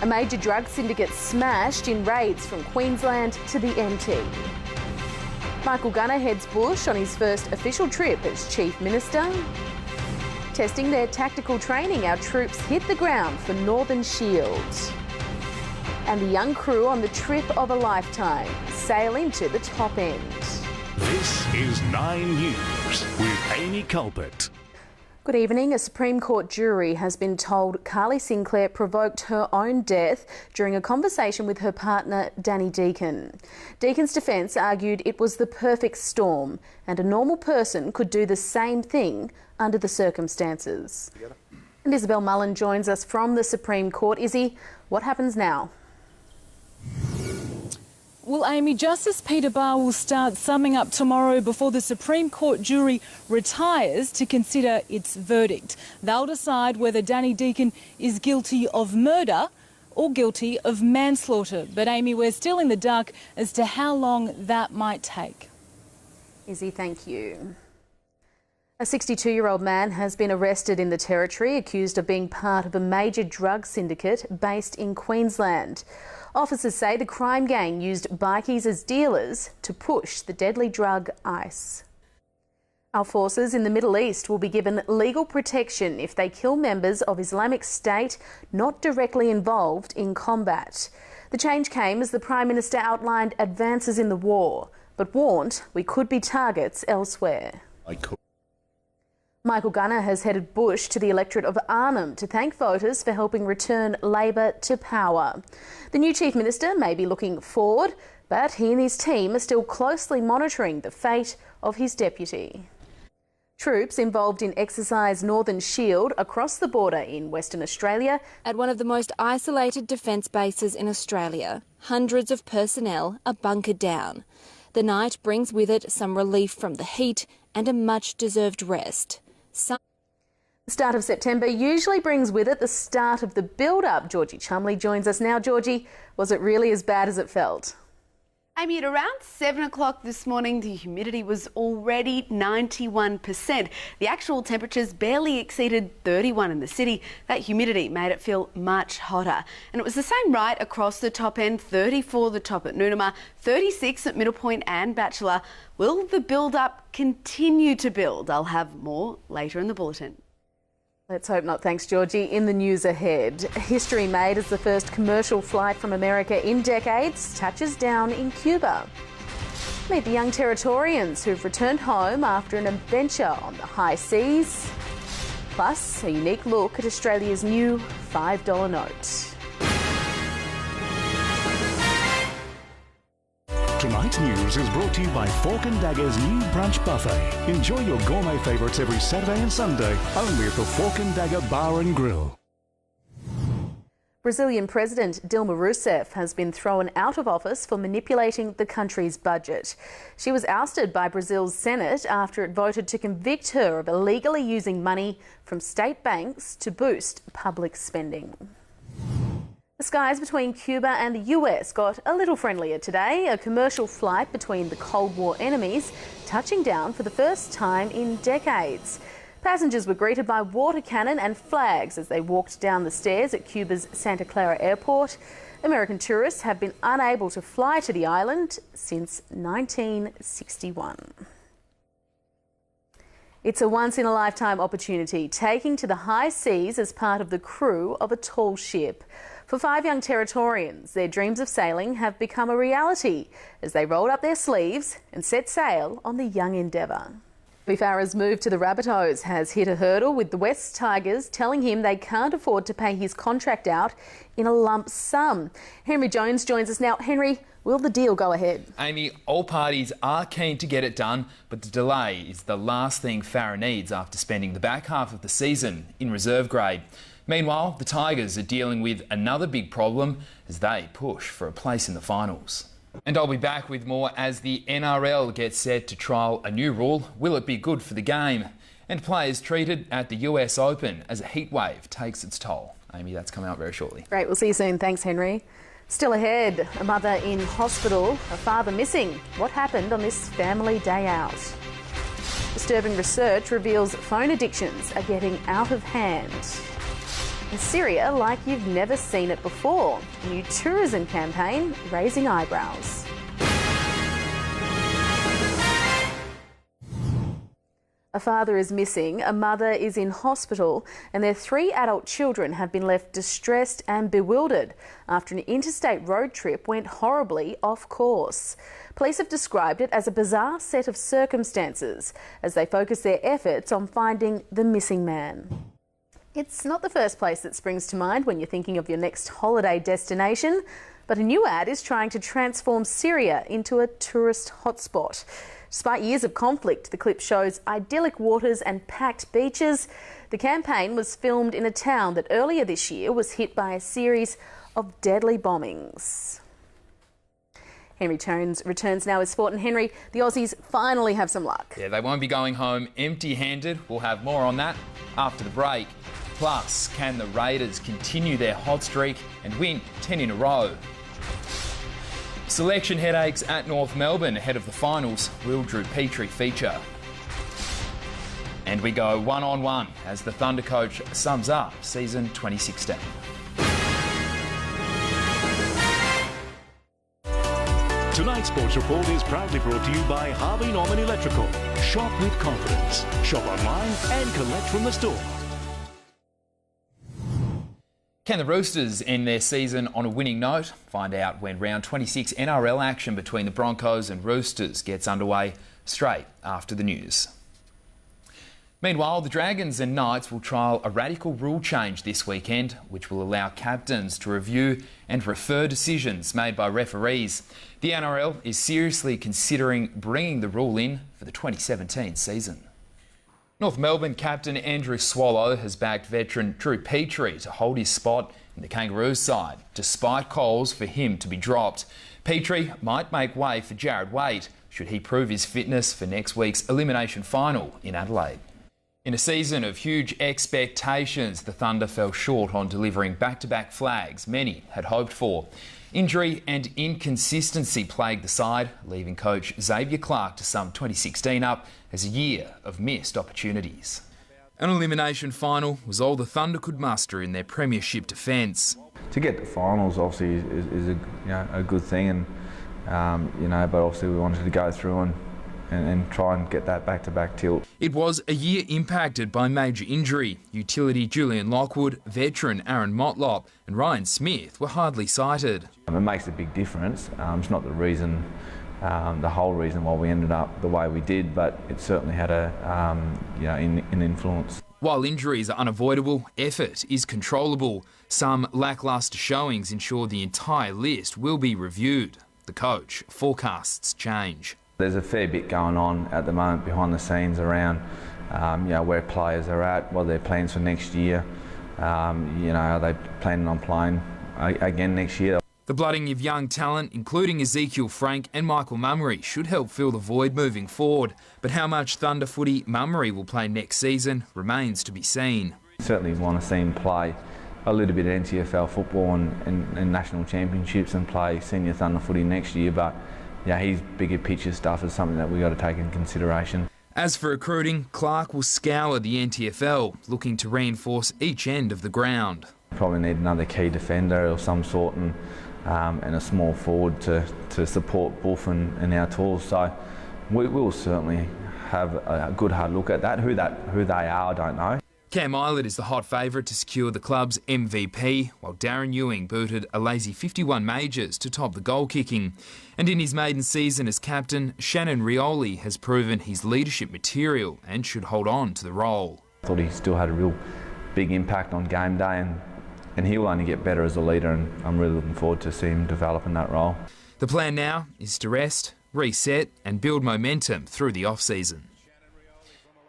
A major drug syndicate smashed in raids from Queensland to the NT. Michael Gunner heads bush on his first official trip as Chief Minister. Testing their tactical training, our troops hit the ground for Northern Shield. And the young crew on the trip of a lifetime, sailing to the top end. This is 9 News with Amy Culpet. Good evening. A Supreme Court jury has been told Carly Sinclair provoked her own death during a conversation with her partner, Danny Deacon. Deacon's defence argued it was the perfect storm and a normal person could do the same thing under the circumstances. And Isabel Mullen joins us from the Supreme Court. Izzy, what happens now? Well, Amy, Justice Peter Barr will start summing up tomorrow before the Supreme Court jury retires to consider its verdict. They'll decide whether Danny Deacon is guilty of murder or guilty of manslaughter. But, Amy, we're still in the dark as to how long that might take. Izzy, thank you. A 62-year-old man has been arrested in the Territory, accused of being part of a major drug syndicate based in Queensland. Officers say the crime gang used bikies as dealers to push the deadly drug ice. Our forces in the Middle East will be given legal protection if they kill members of Islamic State not directly involved in combat. The change came as the Prime Minister outlined advances in the war, but warned we could be targets elsewhere. Michael Gunner has headed bush to the electorate of Arnhem to thank voters for helping return Labor to power. The new Chief Minister may be looking forward, but he and his team are still closely monitoring the fate of his deputy. Troops involved in Exercise Northern Shield across the border in Western Australia. At one of the most isolated defence bases in Australia, hundreds of personnel are bunkered down. The night brings with it some relief from the heat and a much-deserved rest. The start of September usually brings with it the start of the build-up. Georgie Chumley joins us now. Georgie, was it really as bad as it felt? Amy, at around 7 o'clock this morning, the humidity was already 91%. The actual temperatures barely exceeded 31 in the city. That humidity made it feel much hotter. And it was the same right across the top end, 34 the top at Noonamah, 36 at Middle Point and Bachelor. Will the build-up continue to build? I'll have more later in the bulletin. Let's hope not. Thanks, Georgie. In the news ahead, history made as the first commercial flight from America in decades touches down in Cuba. Meet the young Territorians who've returned home after an adventure on the high seas. Plus, a unique look at Australia's new $5 note. Tonight's news is brought to you by Fork and Dagger's new brunch buffet. Enjoy your gourmet favourites every Saturday and Sunday, only at the Fork and Dagger Bar and Grill. Brazilian President Dilma Rousseff has been thrown out of office for manipulating the country's budget. She was ousted by Brazil's Senate after it voted to convict her of illegally using money from state banks to boost public spending. The skies between Cuba and the US got a little friendlier today. A commercial flight between the Cold War enemies touching down for the first time in decades. Passengers were greeted by water cannon and flags as they walked down the stairs at Cuba's Santa Clara airport. American tourists have been unable to fly to the island since 1961. It's a once-in-a-lifetime opportunity, taking to the high seas as part of the crew of a tall ship. For 5 young Territorians, their dreams of sailing have become a reality as they rolled up their sleeves and set sail on the young endeavour. Farah's move to the Rabbitohs has hit a hurdle, with the West Tigers telling him they can't afford to pay his contract out in a lump sum. Henry Jones joins us now. Henry, will the deal go ahead? Amy, all parties are keen to get it done, but the delay is the last thing Farah needs after spending the back half of the season in reserve grade. Meanwhile, the Tigers are dealing with another big problem as they push for a place in the finals. And I'll be back with more as the NRL gets set to trial a new rule. Will it be good for the game? And players treated at the US Open as a heatwave takes its toll. Amy, that's coming out very shortly. Great, we'll see you soon. Thanks, Henry. Still ahead, a mother in hospital, a father missing. What happened on this family day out? Disturbing research reveals phone addictions are getting out of hand. Syria like you've never seen it before. A new tourism campaign raising eyebrows. A father is missing, a mother is in hospital, and their 3 adult children have been left distressed and bewildered after an interstate road trip went horribly off course. Police have described it as a bizarre set of circumstances as they focus their efforts on finding the missing man. It's not the first place that springs to mind when you're thinking of your next holiday destination, but a new ad is trying to transform Syria into a tourist hotspot. Despite years of conflict, the clip shows idyllic waters and packed beaches. The campaign was filmed in a town that earlier this year was hit by a series of deadly bombings. Henry returns now with sport. And Henry, the Aussies finally have some luck. Yeah, they won't be going home empty-handed. We'll have more on that after the break. Plus, can the Raiders continue their hot streak and win 10 in a row? Selection headaches at North Melbourne ahead of the finals. Will Drew Petrie feature? And we go one-on-one as the Thunder coach sums up season 2016. Tonight's Sports Report is proudly brought to you by Harvey Norman Electrical. Shop with confidence. Shop online and collect from the store. Can the Roosters end their season on a winning note? Find out when round 26 NRL action between the Broncos and Roosters gets underway straight after the news. Meanwhile, the Dragons and Knights will trial a radical rule change this weekend, which will allow captains to review and refer decisions made by referees. The NRL is seriously considering bringing the rule in for the 2017 season. North Melbourne captain Andrew Swallow has backed veteran Drew Petrie to hold his spot in the Kangaroos side, despite calls for him to be dropped. Petrie might make way for Jared Waite should he prove his fitness for next week's elimination final in Adelaide. In a season of huge expectations, the Thunder fell short on delivering back-to-back flags many had hoped for. Injury and inconsistency plagued the side, leaving coach Xavier Clarke to sum 2016 up as a year of missed opportunities. An elimination final was all the Thunder could muster in their premiership defence. To get to finals obviously is a good thing, and but obviously we wanted to go through and try and get that back-to-back tilt. It was a year impacted by major injury. Utility Julian Lockwood, veteran Aaron Motlop and Ryan Smith were hardly sighted. It makes a big difference. It's not the reason, the whole reason why we ended up the way we did, but it certainly had an influence. While injuries are unavoidable, effort is controllable. Some lacklustre showings ensure the entire list will be reviewed. The coach forecasts change. There's a fair bit going on at the moment behind the scenes around where players are at, what are their plans for next year. Are they planning on playing again next year? The blooding of young talent, including Ezekiel Frank and Michael Mummery, should help fill the void moving forward. But how much Thunder footy Mummery will play next season remains to be seen. Certainly want to see him play a little bit of NTFL football and national championships and play senior Thunder footy next year, but his bigger picture stuff is something that we've got to take in consideration. As for recruiting, Clarke will scour the NTFL, looking to reinforce each end of the ground. Probably need another key defender of some sort and a small forward to support Buff and our tools. So we will certainly have a good hard look at that. Who they are, I don't know. Cam Eilert is the hot favourite to secure the club's MVP, while Darren Ewing booted a lazy 51 majors to top the goal kicking. And in his maiden season as captain, Shannon Rioli has proven his leadership material and should hold on to the role. I thought he still had a real big impact on game day, and he will only get better as a leader, and I'm really looking forward to seeing him develop in that role. The plan now is to rest, reset and build momentum through the off-season.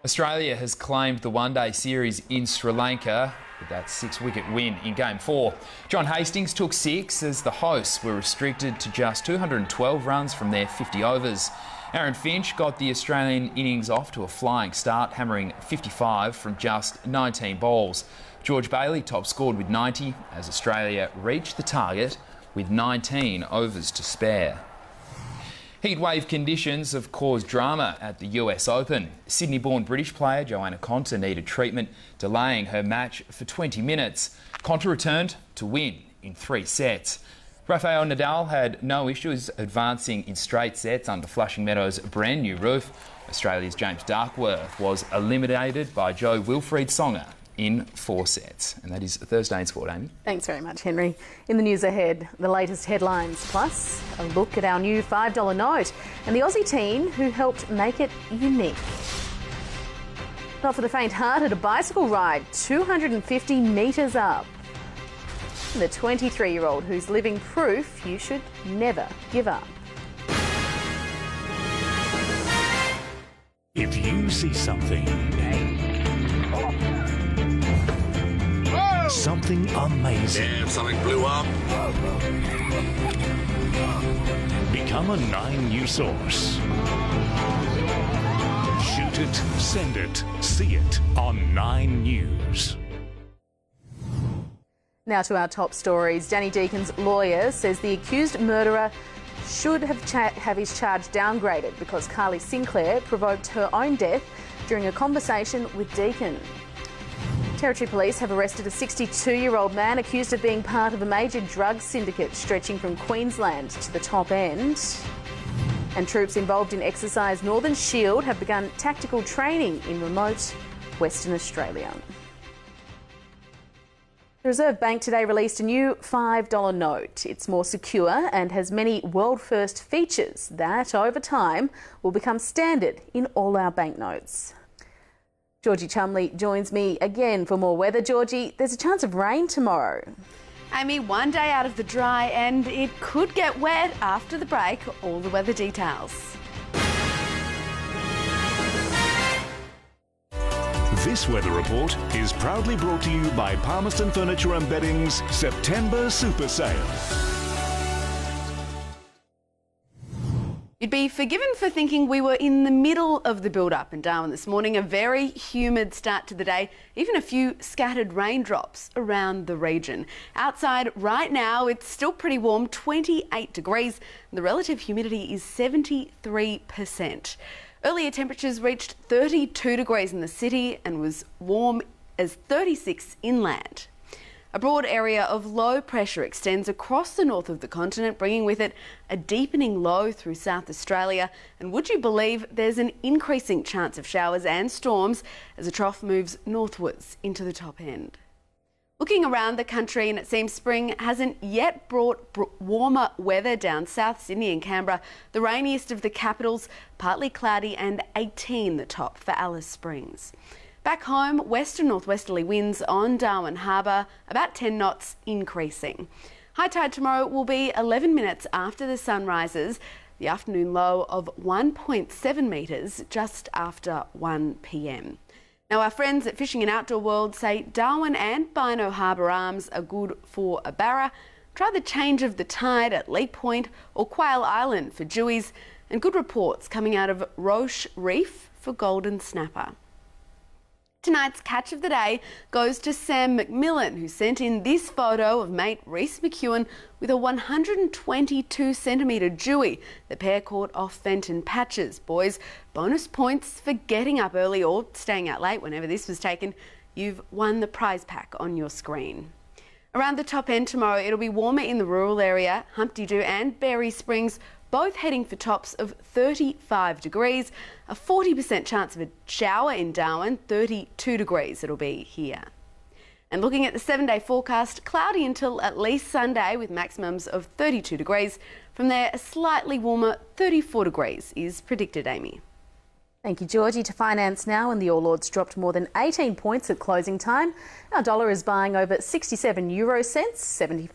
Australia has claimed the one-day series in Sri Lanka with that 6-wicket win in Game 4. John Hastings took 6 as the hosts were restricted to just 212 runs from their 50 overs. Aaron Finch got the Australian innings off to a flying start, hammering 55 from just 19 balls. George Bailey top scored with 90 as Australia reached the target with 19 overs to spare. Heatwave conditions have caused drama at the US Open. Sydney-born British player Joanna Konta needed treatment, delaying her match for 20 minutes. Contra returned to win in 3 sets. Rafael Nadal had no issues advancing in straight sets under Flushing Meadows' brand new roof. Australia's James Darkworth was eliminated by Joe Wilfried Songa in 4 sets. And that is Thursday in Sport, Amy. Thanks very much, Henry. In the news ahead, the latest headlines, plus a look at our new $5 note and the Aussie teen who helped make it unique. Not for the faint-hearted, a bicycle ride 250 metres up. The 23-year-old who's living proof you should never give up. If you see something amazing, Damn, something blew up. become a 9 News source. Shoot it, send it, see it on 9 News. Now to our top stories. Danny Deacon's lawyer says the accused murderer should have his charge downgraded because Carly Sinclair provoked her own death during a conversation with Deacon. Territory Police have arrested a 62-year-old man accused of being part of a major drug syndicate stretching from Queensland to the top end. And troops involved in Exercise Northern Shield have begun tactical training in remote Western Australia. The Reserve Bank today released a new $5 note. It's more secure and has many world-first features that, over time, will become standard in all our banknotes. Georgie Chumley joins me again for more weather. Georgie, there's a chance of rain tomorrow. Amy, one day out of the dry and it could get wet after the break. All the weather details. This weather report is proudly brought to you by Palmerston Furniture and Bedding's September Super Sale. You'd be forgiven for thinking we were in the middle of the build-up in Darwin this morning. A very humid start to the day, even a few scattered raindrops around the region. Outside right now, it's still pretty warm, 28 degrees. The relative humidity is 73%. Earlier temperatures reached 32 degrees in the city and was warm as 36 inland. A broad area of low pressure extends across the north of the continent, bringing with it a deepening low through South Australia. And would you believe there's an increasing chance of showers and storms as the trough moves northwards into the top end. Looking around the country, and it seems spring hasn't yet brought warmer weather down South Sydney and Canberra, the rainiest of the capitals, partly cloudy and 18 the top for Alice Springs. Back home, west and northwesterly winds on Darwin Harbour, about 10 knots increasing. High tide tomorrow will be 11 minutes after the sun rises, the afternoon low of 1.7 metres just after 1 p.m. Now, our friends at Fishing and Outdoor World say Darwin and Bynoe Harbour Arms are good for a barra. Try the change of the tide at Leap Point or Quail Island for dewies, and good reports coming out of Roche Reef for golden snapper. Tonight's catch of the day goes to Sam McMillan, who sent in this photo of mate Reese McEwen with a 122-centimetre dewey. The pair caught off Fenton Patches. Boys, bonus points for getting up early or staying out late whenever this was taken. You've won the prize pack on your screen. Around the top end tomorrow, it'll be warmer in the rural area. Humpty Doo and Berry Springs both heading for tops of 35 degrees. A 40% chance of a shower in Darwin, 32 degrees it'll be here. And looking at the 7-day forecast, cloudy until at least Sunday with maximums of 32 degrees. From there, a slightly warmer 34 degrees is predicted, Amy. Thank you, Georgie. To finance now, and the All Ords dropped more than 18 points at closing time. Our dollar is buying over 67 euro cents, 75.